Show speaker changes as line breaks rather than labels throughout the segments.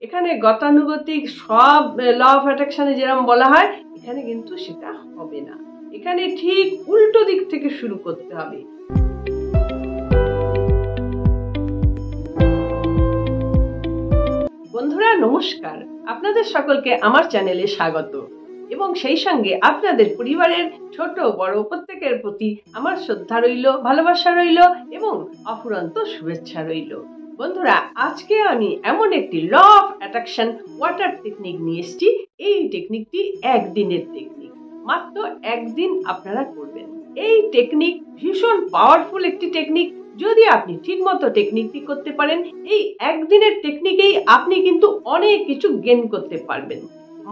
এখানে গতানুগতিক সব ল অফ অ্যাট্রাকশনে যেরকম বলা হয় এখানে কিন্তু সেটা হবে না। এখানে ঠিক উল্টো দিক থেকে শুরু করতে হবে। বন্ধুরা নমস্কার, আপনাদের সকলকে আমার চ্যানেলে স্বাগত এবং সেই সঙ্গে আপনাদের পরিবারের ছোট বড় প্রত্যেকের প্রতি আমার শ্রদ্ধা রইল, ভালোবাসা রইল এবং অফুরন্ত শুভেচ্ছা রইল। বন্ধুরা আজকে আমি এমন একটি law of attraction water technique নিয়ে এসেছি। এই টেকনিকটি একদিনের টেকনিক, মাত্র একদিন আপনারা করবেন। এই টেকনিক ভীষণ পাওয়ারফুল একটি টেকনিক। যদি আপনি ঠিকমতো টেকনিকটি করতে পারেন, এই একদিনের টেকনিকেই আপনি কিন্তু অনেক কিছু গেইন করতে পারবেন।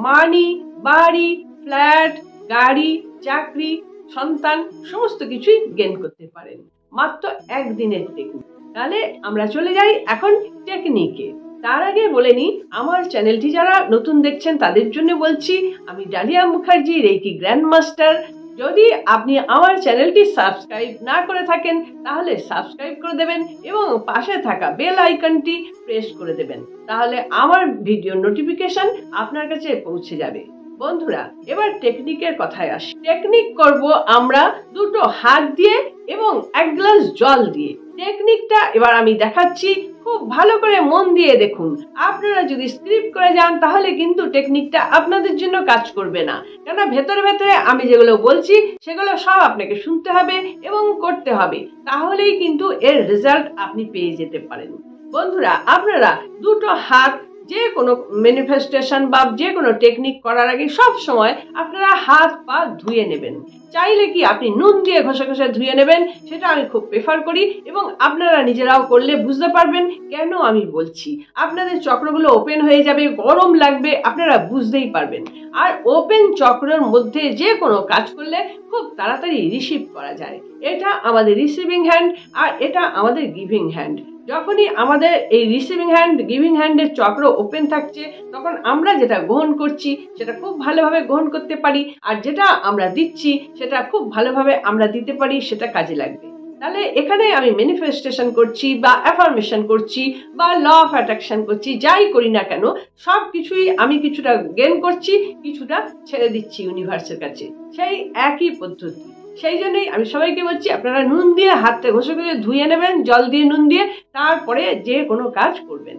মানি, বাড়ি, ফ্ল্যাট, গাড়ি, চাকরি, সন্তান সমস্ত কিছুই গেইন করতে পারেন মাত্র একদিনের টেকনিক। তাহলে আমরা চলে যাই এখন টেকনিকে। তার আগে বলে নিই, আমার চ্যানেলটি যারা নতুন দেখছেন তাদের জন্য বলছি, আমি Dalia Mukherjee, reiki grand master. যদি আপনি আমার চ্যানেলটি সাবস্ক্রাইব না করে থাকেন তাহলে সাবস্ক্রাইব করে দেবেন এবং পাশে থাকা বেল আইকনটি প্রেস করে দেবেন, তাহলে আমার ভিডিও নোটিফিকেশন আপনার কাছে পৌঁছে যাবে। বন্ধুরা এবার টেকনিকের কথায় আসি। টেকনিক করব আমরা দুটো হাত দিয়ে এবং এক গ্লাস জল দিয়ে। টেকনিকটা এবার আমি দেখাচ্ছি, খুব ভালো করে মন দিয়ে দেখুন। আপনারা যদি স্ক্রিপ্ট করে যান তাহলে কিন্তু টেকনিকটা আপনাদের জন্য কাজ করবে না, কেন ভেতরে ভেতরে আমি যেগুলো বলছি সেগুলো সব আপনাকে শুনতে হবে এবং করতে হবে, তাহলেই কিন্তু এর রেজাল্ট আপনি পেয়ে যেতে পারেন। বন্ধুরা আপনারা দুটো হাত যে কোনো ম্যানিফেস্টেশন বা যে কোনো টেকনিক করার আগে সব সময় আপনারা হাত পা ধুয়ে নেবেন। চাইলে কি আপনি নুন দিয়ে ঘষে ঘষে ধুয়ে নেবেন, সেটা আমি খুব প্রেফার করি এবং আপনারা নিজেরাও করলে বুঝতে পারবেন কেন আমি বলছি। আপনাদের চক্রগুলো ওপেন হয়ে যাবে, গরম লাগবে, আপনারা বুঝতেই পারবেন। আর ওপেন চক্রের মধ্যে যে কোনো কাজ করলে খুব তাড়াতাড়ি রিসিভ করা যায়। এটা আমাদের রিসিভিং হ্যান্ড আর এটা আমাদের গিভিং হ্যান্ড। যখনই আমাদের এই রিসিভিং হ্যান্ড গিভিং হ্যান্ডের চক্র ওপেন থাকছে তখন আমরা যেটা গ্রহণ করছি সেটা খুব ভালোভাবে গ্রহণ করতে পারি, আর যেটা আমরা দিচ্ছি সেটা খুব ভালোভাবে আমরা দিতে পারি, সেটা কাজে লাগবে। তাহলে এখানে আমি ম্যানিফেস্টেশন করছি বা অ্যাফার্মেশন করছি বা ল অফ অ্যাট্রাকশন করছি, যাই করি না কেন সব কিছুই আমি কিছুটা গেইন করছি, কিছুটা ছেড়ে দিচ্ছি ইউনিভার্সের কাছে, সেই একই পদ্ধতি। সেই জন্যই আমি সবাইকে বলছি আপনারা নুন দিয়ে হাতটা ঘষে ঘষে ধুয়ে নেবেন, জল দিয়ে নুন দিয়ে, তারপরে যে কোনো কাজ করবেন।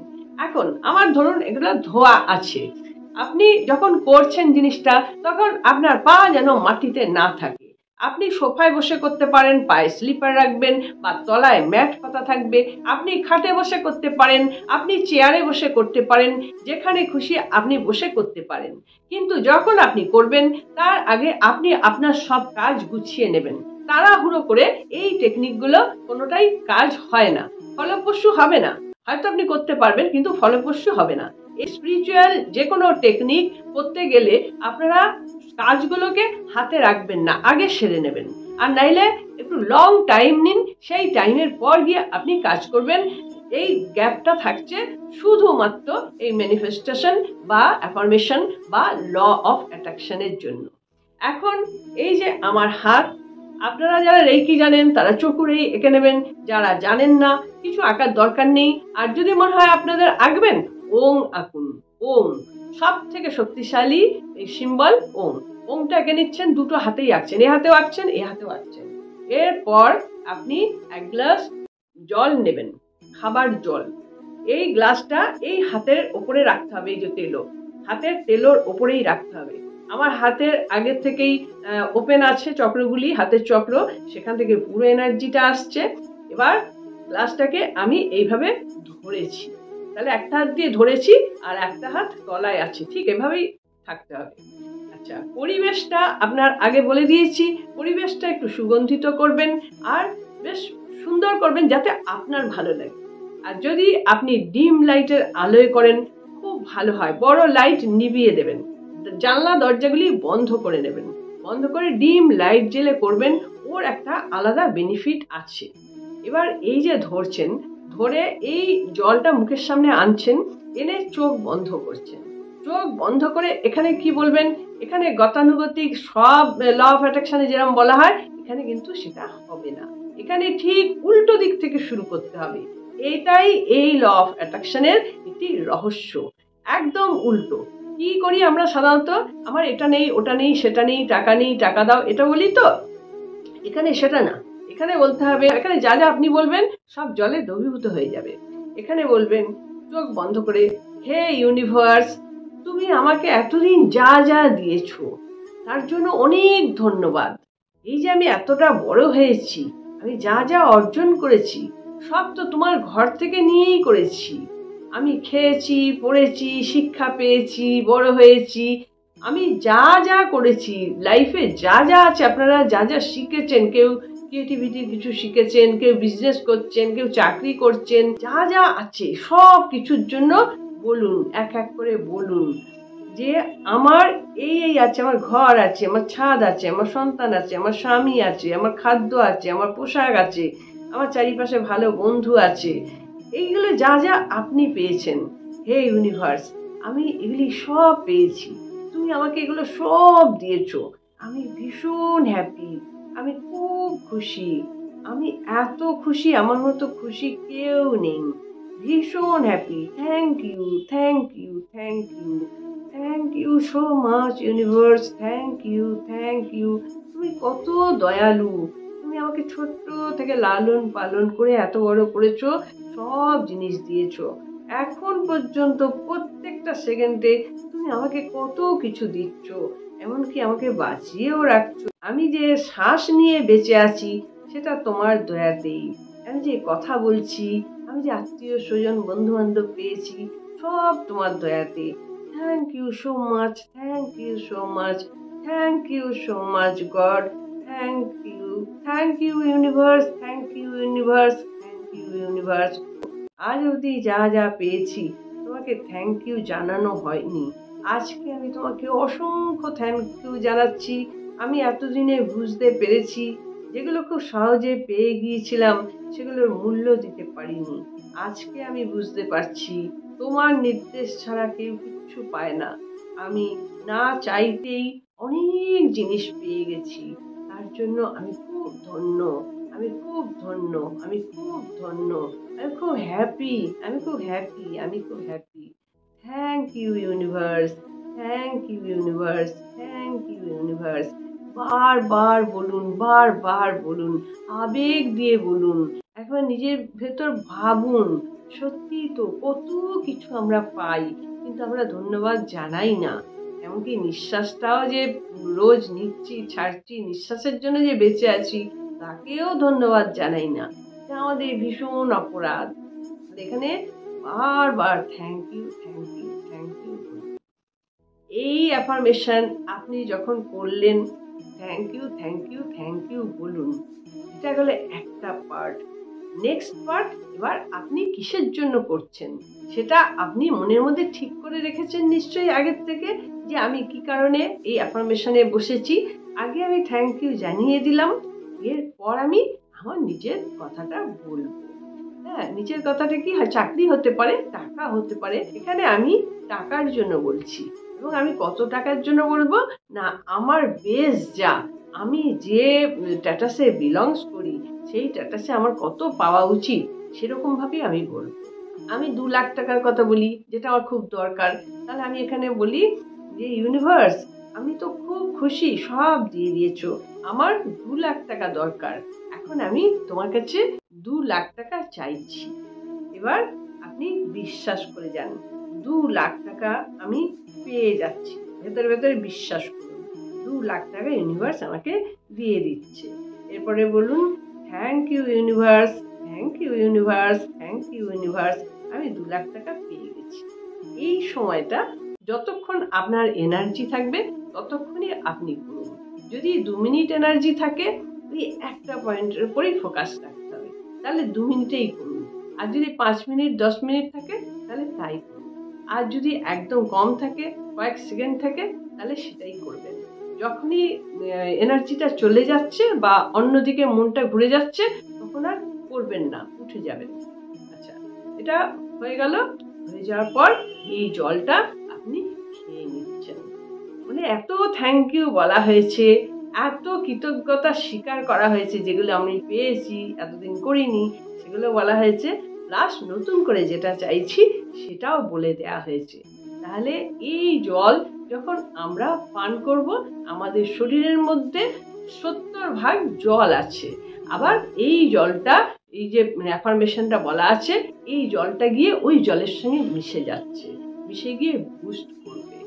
এখন আমার ধরুন এগুলো ধোয়া আছে, আপনি যখন করছেন জিনিসটা তখন আপনার পা যেন মাটিতে না থাকে। আপনি সোফায় বসে করতে পারেন, পায়ে স্লিপার রাখবেন বা তলায় ম্যাট পাতা থাকবে। আপনি খাটে বসে করতে পারেন, আপনি চেয়ারে বসে করতে পারেন, যেখানে খুশি আপনি বসে করতে পারেন। কিন্তু যখন আপনি করবেন তার আগে আপনি আপনার সব কাজ গুছিয়ে নেবেন। তাড়াহুড়ো করে এই টেকনিকগুলো কোনোটাই কাজ হয় না, ফলপ্রসূ হবে না। হয়তো আপনি করতে পারবেন কিন্তু ফলপ্রসূ হবে না। এই স্পিরিচুয়াল যে কোনো টেকনিক করতে গেলে আপনারা কাজগুলোকে হাতে রাখবেন না, আগে সেরে নেবেন। আর নাইলে একটু লং টাইম নিন, সেই টাইমের পর গিয়ে আপনি কাজ করবেন। এই গ্যাপটা থাকছে শুধুমাত্র এই ম্যানিফেস্টেশন বা অ্যাফার্মেশন বা ল অফ অ্যাট্রাকশনের জন্য। এখন এই যে আমার হাত, আপনারা যারা রেকি জানেন তারা চকুরেই এঁকে নেবেন, যারা জানেন না কিছু আঁকার দরকার নেই। আর যদি মনে হয় আপনাদের আঁকবেন, ওং আঁকুন। ওং সব থেকে শক্তিশালী এই সিম্বল ওং। ওংটা এঁকে নিচ্ছেন, দুটো হাতেই আঁকছেন, এ হাতেও আঁকছেন এ হাতেও আঁকছেন। এরপর আপনি এক গ্লাস জল নেবেন, খাবার জল। এই গ্লাসটা এই হাতের ওপরে রাখতে হবে, এই যে তেলো, হাতের তেলোর ওপরেই রাখতে হবে। আমার হাতের আগের থেকেই ওপেন আছে চক্রগুলি, হাতের চক্র, সেখান থেকে পুরো এনার্জিটা আসছে। এবার গ্লাসটাকে আমি এইভাবে ধরেছি, তাহলে একটা হাত দিয়ে ধরেছি আর একটা হাত তলায় আছে, ঠিক এভাবেই থাকতে হবে। আচ্ছা, পরিবেশটা আপনার আগে বলে দিয়েছি, পরিবেশটা একটু সুগন্ধিত করবেন আর বেশ সুন্দর করবেন যাতে আপনার ভালো লাগে। আর যদি আপনি ডিম লাইটের আলোয় করেন খুব ভালো হয়, বড় লাইট নিভিয়ে দেবেন, জানলা দরজাগুলি বন্ধ করে নেবেন, বন্ধ করে ডিম লাইট জেলে করবেন, ওর একটা আলাদা বেনিফিট আছে। এবার এই যে ধরছেন, ধরে এই জলটা মুখের সামনে আনছেন, এনে চোখ বন্ধ করছেন। চোখ বন্ধ করে এখানে কি বলবেন, এখানে গতানুগতিক সব ল অফ অ্যাট্রাকশনে যেরকম বলা হয় এখানে কিন্তু সেটা হবে না, এখানে ঠিক উল্টো দিক থেকে শুরু করতে হবে। এটাই এই ল অফ অ্যাট্রাকশনের একটি রহস্য। একদম উল্টো। কি করি আমরা সাধারণত, আমার এটা নেই, ওটা নেই, সেটা নেই, টাকা দাও, এটা বলি তো। এখানে সেটা না, এখানে বলতে হবে, এখানে যা যা আপনি বলবেন সব জলে দ্রবীভূত হয়ে যাবে। এখানে বলবেন চোখ বন্ধ করে, হে ইউনিভার্স, তুমি আমাকে এতদিন যা যা দিয়েছো তার জন্য অনেক ধন্যবাদ। এই যে আমি এতটা বড় হয়েছি, আমি যা যা অর্জন করেছি সব তো তোমার ঘর থেকে নিয়েই করেছি। আমি খেয়েছি, পড়েছি, শিক্ষা পেয়েছি, বড় হয়েছি। আমি যা যা করেছি লাইফে, যা যা আছে, আপনারা যা যা শিখেছেন, কেউ ক্রিয়েটিভিটি কিছু শিখেছেন, কেউ বিজনেস করছেন, কেউ চাকরি করছেন, যা যা আছে সব কিছুর জন্য বলুন, এক এক করে বলুন যে আমার এই এই আছে, আমার ঘর আছে, আমার ছাদ আছে, আমার সন্তান আছে, আমার স্বামী আছে, আমার খাদ্য আছে, আমার পোশাক আছে, আমার চারিপাশে ভালো বন্ধু আছে। এইগুলো যা যা আপনি পেয়েছেন, হে ইউনিভার্স, আমি এগুলি সব পেয়েছি, তুমি আমাকে এগুলো সব দিয়েছো। আমি ভীষণ হ্যাপি, আমি খুব খুশি, আমি এত খুশি, আমার মতো খুশি কেউ নেই। ভীষণ happy, thank you, thank you, thank you, thank you so much universe, thank you, thank you. তুমি কত দয়ালু, তুমি আমাকে ছোট্ট থেকে লালন পালন করে এত বড় করেছো, সব জিনিস দিয়েছো। এখন পর্যন্ত প্রত্যেকটা সেকেন্ডে তুমি আমাকে কত কিছু দিচ্ছ, এমনকি আমাকে বাঁচিয়েও রাখছো। আমি যে শ্বাস নিয়ে বেঁচে আছি সেটা তোমার দয়াতেই। আমি যে কথা বলছি, আমি যে আত্মীয় স্বজন বন্ধু বান্ধব পেয়েছি, সব তোমার দয়াতে। Thank you so much, thank you so much, thank you so much God, thank you, thank you universe, thank you universe, thank you universe. আজ অবধি যা যা পেয়েছি তোমাকে থ্যাংক ইউ জানানো হয়নি, আজকে আমি তোমাকে অসংখ্য থ্যাংক ইউ জানাচ্ছি। আমি এতদিনে বুঝতে পেরেছি, যেগুলো খুব সহজে পেয়ে গিয়েছিলাম সেগুলোর মূল্য দিতে পারিনি। আজকে আমি বুঝতে পারছি তোমার নির্দেশ ছাড়া কেউ কিচ্ছু পায় না। আমি না চাইতেই অনেক জিনিস পেয়ে গেছি, তার জন্য আমি খুব ধন্য, আমি খুব ধন্য, আমি খুব ধন্য, আমি খুব হ্যাপি, আমি খুব হ্যাপি, আমি খুব happy. Thank you universe, thank you universe, thank you universe. বারবার বলুন, বারবার বলুন, আবেগ দিয়ে বলুন, একবার নিজের ভেতর ভাবুন। সত্যি তো কত কিছু আমরা পাই, কিন্তু আমরা ধন্যবাদ জানাই না। এমনকি নিঃশ্বাসটাও যে রোজ নিচ্ছি, ছাড়ছি, নিঃশ্বাসের জন্য যে বেঁচে আছি তাকেও ধন্যবাদ জানাই না। এটা আমাদের ভীষণ অপরাধ। এখানে বারবার thank you, thank you, thank you. এই অ্যাফার্মেশন আপনি যখন করলেন, thank you, thank you, thank you বলুন, এটা হলো একটা পার্ট। নেক্সট পার্ট, এবার আপনি কিসের জন্য করছেন সেটা আপনি মনের মধ্যে ঠিক করে রেখেছেন নিশ্চয়ই আগের থেকে, যে আমি কি কারণে এই অ্যাফার্মেশনে বসেছি। আগে আমি থ্যাংক ইউ জানিয়ে দিলাম, এরপর আমি আমার নিজের কথাটা বলবো। হ্যাঁ, নিজের কথাটা কি হয়, চাকরি হতে পারে, টাকা হতে পারে। এখানে আমি টাকার জন্য বলছি, এবং আমি কত টাকার জন্য বলবো না, আমার বেস যা, আমি যে স্ট্যাটাসে বিলংস করি সেই স্ট্যাটাসে আমার কত পাওয়া উচিত সেরকম ভাবেই আমি বলবো। আমি 2 লাখ টাকার কথা বলি, যেটা আমার খুব দরকার, তাহলে আমি এখানে বলি যে ইউনিভার্স, আমি তো খুব খুশি, সব দিয়ে দিয়েছো, আমার 2 লাখ টাকা দরকার, এখন আমি তোমার কাছে 2 লাখ টাকা চাইছি। এবার আপনি বিশ্বাস করে যান, 2 লাখ টাকা আমি পেয়ে যাচ্ছি, ভেতরে ভেতরে বিশ্বাস করুন, 2 লাখ টাকা ইউনিভার্স আমাকে দিয়ে দিচ্ছে। এরপরে বলুন, thank you universe, thank you universe, thank you universe, আমি 2 লাখ টাকা পেয়ে গেছি। এই সময়টা যতক্ষণ আপনার এনার্জি থাকবে ততক্ষণই আপনি করুন। যদি 2 মিনিট এনার্জি থাকে, ওই একটা পয়েন্টের উপরেই ফোকাস রাখতে হবে, তাহলে 2 মিনিটেই করুন। আর যদি 5 মিনিট 10 মিনিট থাকে তাহলে তাই করুন। আর যদি একদম কম থাকে, কয়েক সেকেন্ড থাকে, তাহলে সেটাই করবেন। যখনই এনার্জিটা চলে যাচ্ছে বা অন্যদিকে মনটা ঘুরে যাচ্ছে, তখন আর করবেন না, উঠে যাবেন। আচ্ছা, এটা হয়ে গেল। হয়ে যাওয়ার পর এই জলটা আপনি খেয়ে নিচ্ছেন। মানে এত থ্যাংক ইউ বলা হয়েছে, এত কৃতজ্ঞতা স্বীকার করা হয়েছে, যেগুলো আমি পেয়েছি এতদিন করিনি সেগুলো বলা হয়েছে, প্লাস নতুন করে যেটা চাইছি সেটাও বলে দেয়া হয়েছে। তাহলে এই জল যখন আমরা পান করব, আমাদের শরীরের মধ্যে 70% জল আছে। আবার এই জলটা, এই যে অ্যাফার্মেশনটা বলা আছে, এই জলটা গিয়ে ওই জলের সঙ্গে মিশে যাচ্ছে, মিশে গিয়ে বুস্ট করবে।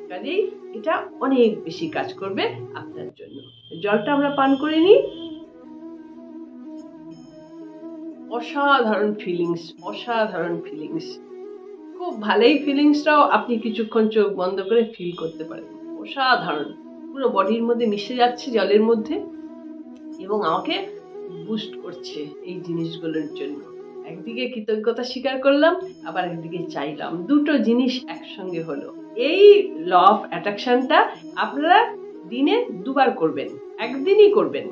কাজেই এটা অনেক বেশি কাজ করবে আপনার জন্য। জলটা আমরা পান করে নিই। অসাধারণ ফিলিংস, অসাধারণ ফিলিংস, খুব ভালোই ফিলিংসটাও আপনি কিছুক্ষণ চোখ বন্ধ করে ফিল করতে পারেন। অসাধারণ, পুরো বডির মধ্যে মিশে যাচ্ছে জলের মধ্যে এবং আমাকে বুস্ট করছে এই জিনিসগুলোর জন্য। একদিকে কৃতজ্ঞতা স্বীকার করলাম, আবার একদিকে চাইলাম, দুটো জিনিস একসঙ্গে হলো। এই ল অফ অ্যাট্রাকশনটা আপনারা দিনে 2 বার করবেন, একদিনই করবেন,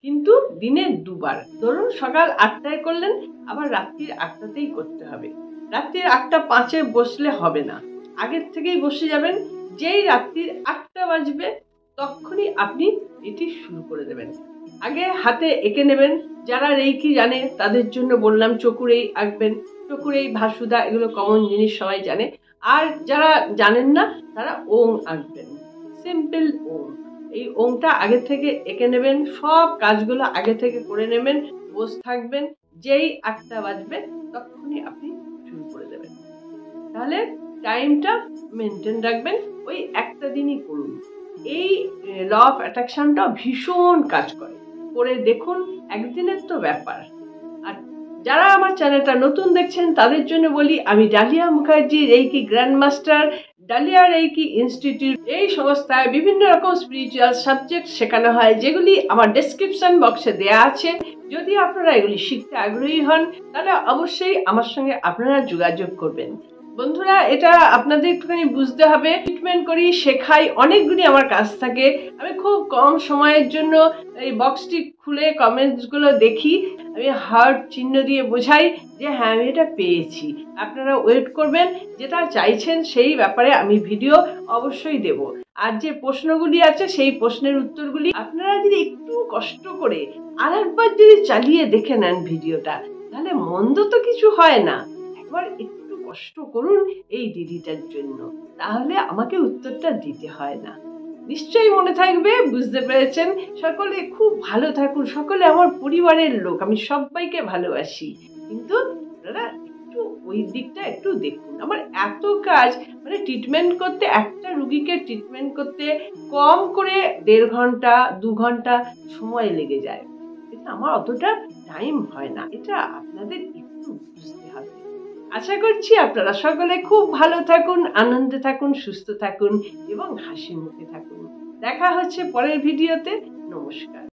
কিন্তু দিনে 2 বার। ধরুন সকাল 8টায় করলেন, আবার রাত্রির 8টাতেই করতে হবে। রাত্রির 8:05 বসলে হবে না, আগের থেকেই বসে যাবেন। যেই রাত্রির 8টা বাজবে তখনই আপনি এটি শুরু করে দেবেন। আগে হাতে এঁকে নেবেন। যারা রেইকি জানে তাদের জন্য বললাম, চকুরেই আঁকবেন। চকুরেই, ভাসুদা, এগুলো কমন জিনিস, সবাই জানে। আর যারা জানেন না তারা ওম আঁকবেন, সিম্পল ওম। এই ওমটা আগে থেকে এঁকে নেবেন, সব কাজগুলো আগে থেকে করে নেবেন, বসে থাকবেন। যেই 8টা বাজবে তখনই আপনি শুরু করে দেবেন। তাহলে টাইমটা মেনটেন রাখবেন, ওই একটা দিনই করুন। এই ল অফ অ্যাট্রাকশনটা ভীষণ কাজ করে, করে দেখুন, একদিনের তো ব্যাপার। আর যারা আমার চ্যানেলটা নতুন দেখছেন তাদের জন্য বলি, আমি Dalia Mukherjee, reiki grandmaster, dahlia reiki institute. এই সংস্থায় বিভিন্ন রকম স্পিরিচুয়াল সাবজেক্ট শেখানো হয়, যেগুলি আমার ডেসক্রিপশন বক্সে দেয়া আছে। যদি আপনারা এগুলি শিখতে আগ্রহী হন তাহলে অবশ্যই আমার সঙ্গে আপনারা যোগাযোগ করবেন। বন্ধুরা, এটা আপনাদের একটুখানি বুঝতে হবে, ট্রিটমেন্ট করি, শেখাই, অনেকগুলি আমার কাজ থাকে। আমি খুব কম সময়ের জন্য এই বক্সটি খুলে কমেন্টসগুলো দেখি, আমি হার্ট চিহ্ন দিয়ে বোঝাই যে হ্যাঁ আমি এটা পেয়েছি। আপনারা ওয়েট করবেন, যেটা চাইছেন সেই ব্যাপারে আমি ভিডিও অবশ্যই দেব। আর যে প্রশ্নগুলি আছে সেই প্রশ্নের উত্তরগুলি আপনারা যদি একটু কষ্ট করে আরেকবার যদি চালিয়ে দেখে নেন ভিডিওটা, তাহলে মন্দ তো কিছু হয় না। একবার একটু কষ্ট করুন এই দিদিটার জন্য, তাহলে আমাকে উত্তরটা দিতে হয় না। নিশ্চয়ই মনে থাকবে, বুঝতে পেরেছেন। সকলে খুব ভালো থাকুন, সকলে আমার পরিবারের লোক, আমি সবাইকে ভালোবাসি। কিন্তু আপনারা একটু ওই দিকটা একটু দেখুন। আমার এত কাজ, মানে ট্রিটমেন্ট করতে, একটা রুগীকে ট্রিটমেন্ট করতে কম করে 1.5 ঘন্টা 2 ঘন্টা সময় লেগে যায়। এটা আমার অতটা টাইম হয় না, এটা আপনাদের একটু বুঝতে হবে। আশা করছি আপনারা সকলে খুব ভালো থাকুন, আনন্দে থাকুন, সুস্থ থাকুন এবং হাসি মুখে থাকুন। দেখা হচ্ছে পরের ভিডিওতে। নমস্কার।